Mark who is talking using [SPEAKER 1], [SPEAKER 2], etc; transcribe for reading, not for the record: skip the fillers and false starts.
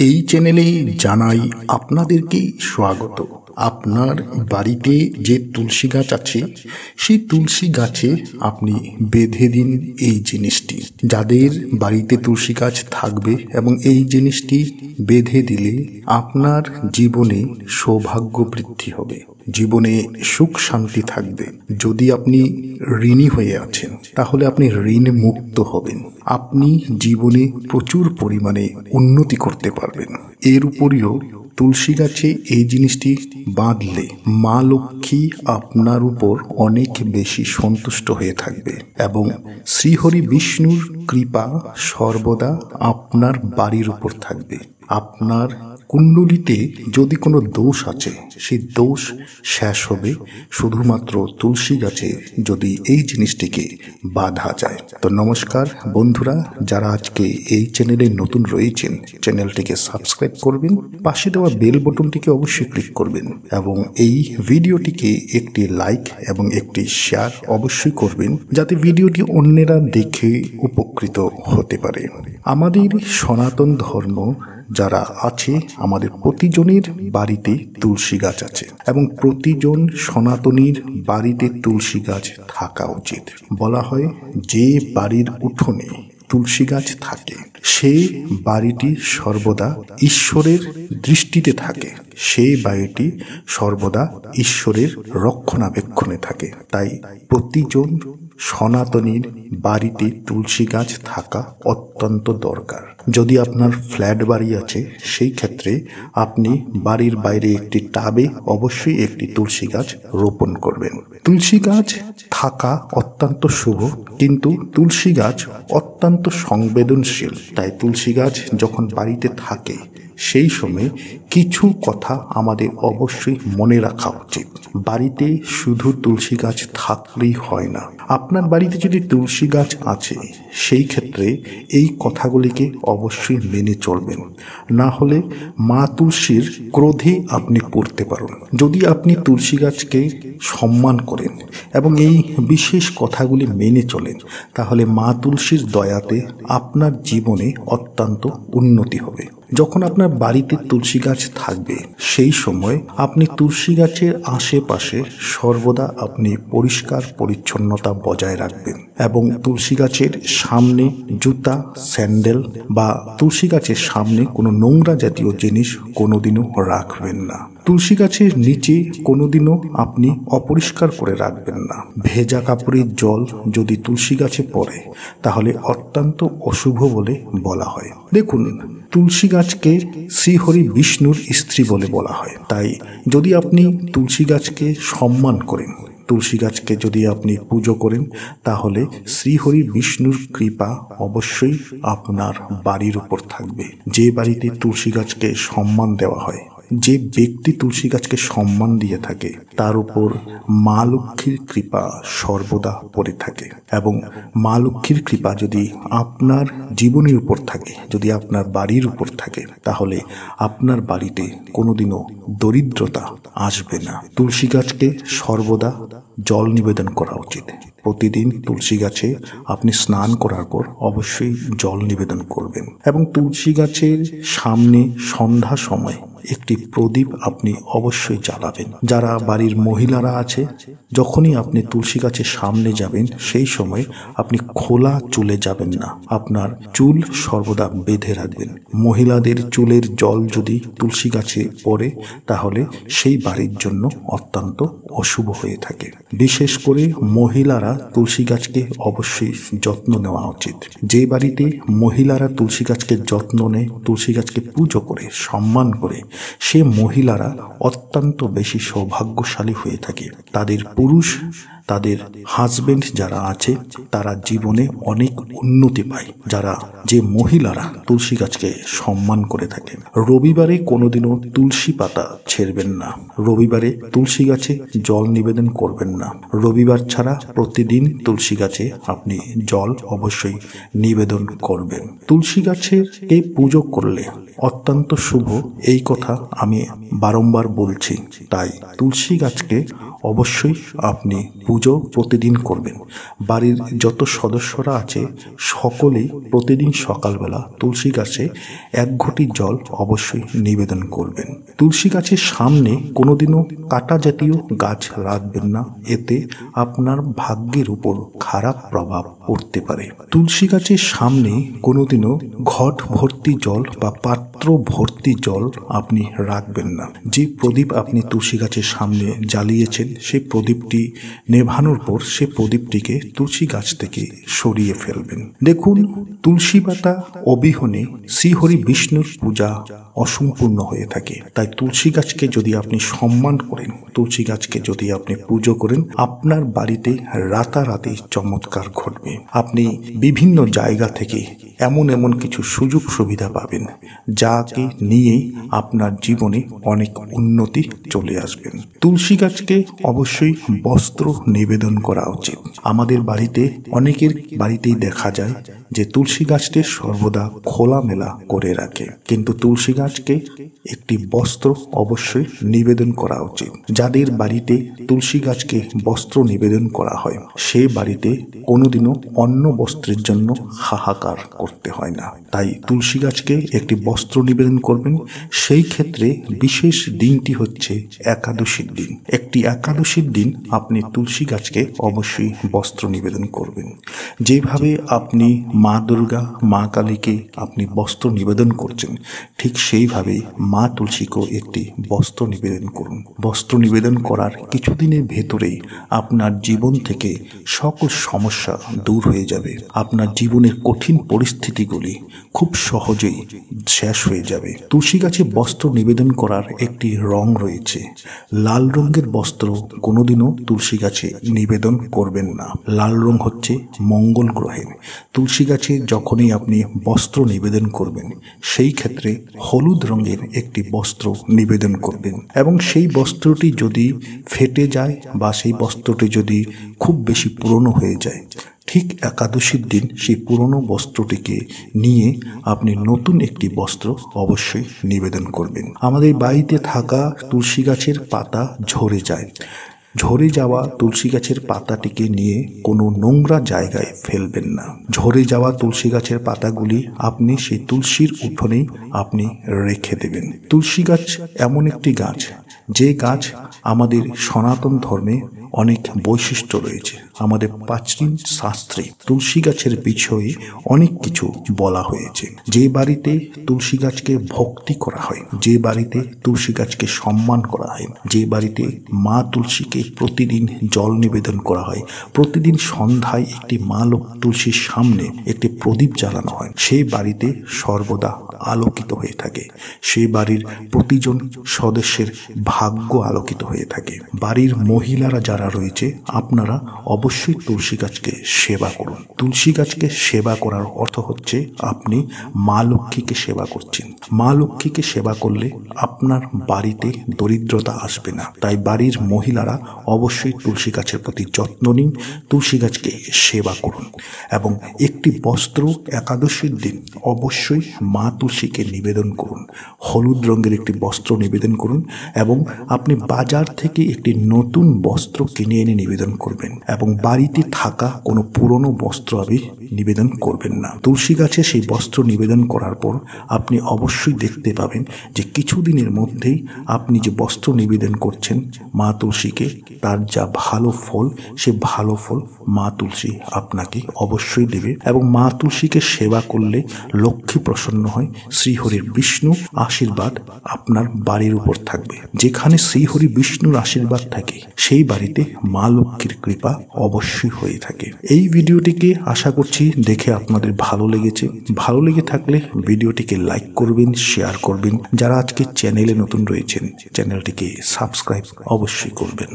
[SPEAKER 1] এই চ্যানেলে জানাই আপনাদেরকে স্বাগত। আপনার বাড়িতে যে তুলসী গাছ আছে সেই তুলসী গাছে আপনি বেঁধে দিন এই জিনিসটি। যাদের বাড়িতে তুলসী গাছ থাকবে এবং এই জিনিসটি বেঁধে দিলে আপনার জীবনে সৌভাগ্য বৃদ্ধি হবে, জীবনে সুখ শান্তি থাকবে। যদি আপনি ঋণী হয়ে আছেন তাহলে আপনি ঋণ মুক্ত হবেন, আপনি জীবনে প্রচুর পরিমাণে উন্নতি করতে পারবেন। এর উপরিও তুলসী গাছে এই জিনিসটি বাঁধলে মা লক্ষ্মী আপনার উপর অনেক বেশি সন্তুষ্ট হয়ে থাকবে এবং শ্রীহরি বিষ্ণুর কৃপা সর্বদা আপনার বাড়ির উপর থাকবে। আপনার কুণ্ডলিতে যদি কোনো দোষ আছে সেই দোষ শেষ হবে শুধুমাত্র তুলসী গাছে যদি এই জিনিসটিকে বাঁধা যায়। তো নমস্কার বন্ধুরা, যারা আজকে এই চ্যানেলে নতুন রয়েছেন চ্যানেলটিকে সাবস্ক্রাইব করবেন, পাশে দেওয়া বেল বটনটিকে অবশ্যই ক্লিক করবেন এবং এই ভিডিওটিকে একটি লাইক এবং একটি শেয়ার অবশ্যই করবেন, যাতে ভিডিওটি অন্যেরা দেখে উপকৃত হতে পারে। আমাদের সনাতন ধর্ম যারা আছে, আমাদের প্রতিজনের বাড়িতে তুলসী গাছ আছে এবং প্রতিজন সনাতনীর বাড়িতে তুলসী গাছ থাকা উচিত। বলা হয় যে বাড়ির উঠোনে তুলসী গাছ থাকে সেই বাড়িটি সর্বদা ঈশ্বরের দৃষ্টিতে থাকে, সেই বাড়িটি সর্বদা ঈশ্বরের রক্ষণাবেক্ষণে থাকে। তাই প্রতিজন সনাতনীর বাড়িতে তুলসী গাছ থাকা অত্যন্ত দরকার। যদি আপনার ফ্ল্যাট বাড়ি আছে সেই ক্ষেত্রে আপনি বাড়ির বাইরে একটি টাবে অবশ্যই একটি তুলসী গাছ রোপণ করবেন। তুলসী গাছ থাকা অত্যন্ত শুভ, কিন্তু তুলসী গাছ অত্যন্ত সংবেদনশীল। তাই তুলসী গাছ যখন বাড়িতে থাকে সেই সময় কিছু কথা আমাদের অবশ্যই মনে রাখা উচিত। বাড়িতে শুধু তুলসী গাছ থাকলেই হয় না, আপনার বাড়িতে যদি তুলসী গাছ আছে সেই ক্ষেত্রে এই কথাগুলিকে অবশ্যই মেনে চলবেন, না হলে মা তুলসীর ক্রোধে আপনি পড়তে পারেন। যদি আপনি তুলসী গাছকে সম্মান করেন এবং এই বিশেষ কথাগুলি মেনে চলেন, তাহলে মা তুলসীর দয়াতে আপনার জীবনে অত্যন্ত উন্নতি হবে। যখন আপনার বাড়িতে তুলসী গাছ থাকবে সেই সময় আপনি তুলসী গাছের আশেপাশে সর্বদা আপনি পরিষ্কার পরিচ্ছন্নতা বজায় রাখবেন এবং তুলসী গাছের সামনে জুতা, স্যান্ডেল বা তুলসী গাছের সামনে কোনো নোংরা জাতীয় জিনিস কোনোদিনও রাখবেন না। তুলসী গাছের নিচে কোনোদিনও আপনি অপরিষ্কার করে রাখবেন না। ভেজা কাপড়ের জল যদি তুলসী গাছে পড়ে তাহলে অত্যন্ত অশুভ বলে বলা হয়। দেখুন, তুলসী গাছকে শ্রীহরি বিষ্ণুর স্ত্রী বলে বলা হয়। তাই যদি আপনি তুলসী গাছকে সম্মান করেন, তুলসী গাছকে যদি আপনি পুজো করেন, তাহলে শ্রীহরি বিষ্ণুর কৃপা অবশ্যই আপনার বাড়ির উপর থাকবে। যে বাড়িতে তুলসী গাছকে সম্মান দেওয়া হয়, যে ব্যক্তি তুলসী গাছকে সম্মান দিয়ে থাকে, তার উপর মা লক্ষ্মীর কৃপা সর্বদা পড়ে থাকে এবং মা লক্ষ্মীর কৃপা যদি আপনার জীবনের উপর থাকে, যদি আপনার বাড়ির উপর থাকে, তাহলে আপনার বাড়িতে কোনোদিনও দরিদ্রতা আসবে না। তুলসী গাছকে সর্বদা জল নিবেদন করা উচিত। প্রতিদিন তুলসী গাছে আপনি স্নান করার পর অবশ্যই জল নিবেদন করবেন এবং তুলসী গাছের সামনে সন্ধ্যা সময় একটি প্রদীপ আপনি অবশ্যই জ্বালাবেন। যারা বাড়ির মহিলারা আছে, যখনই আপনি তুলসী গাছের সামনে যাবেন সেই সময় আপনি খোলা চুলে যাবেন না, আপনার চুল সর্বদা বেঁধে রাখবেন। মহিলাদের চুলের জল যদি তুলসী গাছে পড়ে তাহলে সেই বাড়ির জন্য অত্যন্ত অশুভ হয়ে থাকে। বিশেষ করে মহিলারা তুলসী গাছকে অবশ্যই যত্ন নেওয়া উচিত। যে বাড়িতে মহিলারা তুলসী গাছকে যত্ন নেয়, তুলসী গাছকে পুজো করে সম্মান করে, সে মহিলারা অত্যন্ত বেশি সৌভাগ্যশালী হয়ে থাকে। তাদের পুরুষ, তাদের হাজবেন্ড যারা আছে তারা জীবনে অনেক উন্নতি পায়। যে মহিলারা তুলসী গাছকে সম্মান করে থাকেন। রবিবারে কোনোদিনও তুলসী পাতা ছেড়বেন না, রবিবারে তুলসী গাছে জল নিবেদন করবেন না। রবিবার ছাড়া প্রতিদিন তুলসী গাছে আপনি জল অবশ্যই নিবেদন করবেন। তুলসী গাছকে পুজো করলে অত্যন্ত শুভ, এই কথা আমি বারংবার বলছি। তাই তুলসী গাছকে অবশ্যই আপনি পুজো পুজো প্রতিদিন করবেন। বাড়ির যত সদস্যরা আছে সকলেই প্রতিদিন সকালবেলা তুলসী গাছে 1 ঘটি জল অবশ্যই নিবেদন করবেন। তুলসী গাছের সামনে কোনোদিনও কাটা জাতীয় গাছ রাখবেন না, এতে আপনার ভাগ্যের উপর খারাপ প্রভাব পড়তে পারে। তুলসী গাছের সামনে কোনোদিনও ঘট ভর্তি জল বা পাত্র ভর্তি জল আপনি রাখবেন না। যে প্রদীপ আপনি তুলসী গাছের সামনে জ্বালিয়েছেন সেই প্রদীপটি নেভানোর পর সে প্রদীপটিকে তুলসী গাছ থেকে সরিয়ে ফেলবেন। দেখুন, তুলসী পাতা অবিহনে শ্রীহরি বিষ্ণুর পূজা অসম্পূর্ণ হয়ে থাকে। তাই তুলসী গাছকে যদি আপনি সম্মান করেন, তুলসী গাছকে যদি আপনি পুজো করেন, আপনার বাড়িতে রাতারাতি চমৎকার ঘটবে। আপনি বিভিন্ন জায়গা থেকে এমন কিছু সুযোগ সুবিধা পাবেন যাকে নিয়ে আপনার জীবনে অনেক উন্নতি চলে আসবেন। তুলসী গাছকে অবশ্যই বস্ত্র নিবেদন করা উচিত। আমাদের বাড়িতে অনেকের বাড়িতেই দেখা যায় যে তুলসী গাছটি সর্বদা খোলামেলা করে রাখে, কিন্তু তুলসী গাছকে একটি বস্ত্র অবশ্যই নিবেদন করা উচিত। যাদের বাড়িতে তুলসী গাছকে বস্ত্র নিবেদন করা হয় সে বাড়িতে কোনোদিনও অন্য বস্ত্রের জন্য হাহাকার করতে হয় না। তাই তুলসী গাছকে একটি বস্ত্র নিবেদন করবেন। সেই ক্ষেত্রে বিশেষ দিনটি হচ্ছে একাদশীর দিন। একটি একাদশীর দিন আপনি তুলসী গাছকে অবশ্যই বস্ত্র নিবেদন করবেন। যেভাবে আপনি মা দুর্গা, মা কালীকে আপনি বস্ত্র নিবেদন করছেন, ঠিক সেইভাবে মা তুলসীকেও একটি বস্ত্র নিবেদন করুন। বস্ত্র নিবেদন করার কিছুদিনের ভেতরেই আপনার জীবন থেকে সকল সমস্যা দূর হয়ে যাবে। আপনার জীবনের কঠিন পরিস্থিতিগুলি খুব সহজেই শেষ হয়ে যাবে। তুলসী গাছে বস্ত্র নিবেদন করার একটি রং রয়েছে। লাল রঙের বস্ত্র কোনোদিনও তুলসী গাছে নিবেদন করবেন না। লাল রং হচ্ছে মঙ্গল গ্রহের। তুলসী গাছে যখনই আপনি বস্ত্র নিবেদন করবেন সেই ক্ষেত্রে হলুদ রঙের একটি বস্ত্র নিবেদন করবেন, এবং সেই বস্ত্রটি যদি ফেটে যায় বা সেই বস্ত্রটি যদি খুব বেশি পুরনো হয়ে যায়, ঠিক একাদশীর দিন সেই পুরনো বস্ত্রটিকে নিয়ে আপনি নতুন একটি বস্ত্র অবশ্যই নিবেদন করবেন। আমাদের বাড়িতে থাকা তুলসী গাছের পাতা ঝরে যায়। ঝরে যাওয়া তুলসী গাছের পাতাটিকে নিয়ে কোনো নোংরা জায়গায় ফেলবেন না। ঝরে যাওয়া তুলসী গাছের পাতাগুলি আপনি সেই তুলসীর উঠোনেই আপনি রেখে দেবেন। তুলসী গাছ এমন একটি গাছ, যে গাছ আমাদের সনাতন ধর্মে অনেক বৈশিষ্ট্য রয়েছে। আমাদের প্রাচীন শাস্ত্রে তুলসী গাছের বিষয়ে অনেক কিছু বলা হয়েছে। যে বাড়িতে তুলসী গাছকে ভক্তি করা হয়, যে বাড়িতে তুলসী গাছকে সম্মান করা হয়, যে বাড়িতে মা তুলসীকে প্রতিদিন জল নিবেদন করা হয়, প্রতিদিন সন্ধ্যায় একটি মা তুলসীর সামনে একটি প্রদীপ জ্বালানো হয়, সেই বাড়িতে সর্বদা আলোকিত হয়ে থাকে। সেই বাড়ির প্রতিজন সদস্যের ভাগ্য আলোকিত হয়ে থাকে। বাড়ির মহিলারা যারা রয়েছে আপনারা অবশ্যই তুলসী গাছকে সেবা করুন। তুলসী গাছকে সেবা করার অর্থ হচ্ছে আপনি মা লক্ষ্মীকে সেবা করছেন। মা লক্ষ্মীকে সেবা করলে আপনার বাড়িতে দরিদ্রতা আসবে না। তাই বাড়ির মহিলারা অবশ্যই তুলসী গাছের প্রতি যত্ন নিন, তুলসী গাছকে সেবা করুন, এবং একটি বস্ত্র একাদশীর দিন অবশ্যই মা তুলসীকে নিবেদন করুন। হলুদ রঙের একটি বস্ত্র নিবেদন করুন, এবং আপনি বাজার থেকে একটি নতুন বস্ত্র কিনে এনে নিবেদন করবেন, এবং বাড়িতে থাকা কোনো পুরনো বস্ত্র আপনি নিবেদন করবেন না। তুলসী গাছে সেই বস্ত্র নিবেদন করার পর আপনি অবশ্যই দেখতে পাবেন যে কিছুদিনের মধ্যেই আপনি যে বস্ত্র নিবেদন করছেন মা তুলসীকে, তার যা ভালো ফল, সে ভালো ফল মা তুলসী আপনাকে অবশ্যই দেবে। এবং মা তুলসীকে সেবা করলে লক্ষ্মী প্রসন্ন হয়, শ্রীহরির বিষ্ণু আশীর্বাদ আপনার বাড়ির উপর থাকবে। যেখানে শ্রীহরি বিষ্ণুর আশীর্বাদ থাকে সেই বাড়িতে মা লক্ষ্মীর কৃপা অবশ্যই হয়ে থাকে। এই ভিডিওটিকে আশা করছি দেখে আপনাদের ভালো লেগেছে। ভালো লেগে থাকলে ভিডিওটিকে লাইক করবেন, শেয়ার করবেন। যারা আজকে চ্যানেলে নতুন রয়েছেন চ্যানেলটিকে সাবস্ক্রাইব অবশ্যই করবেন।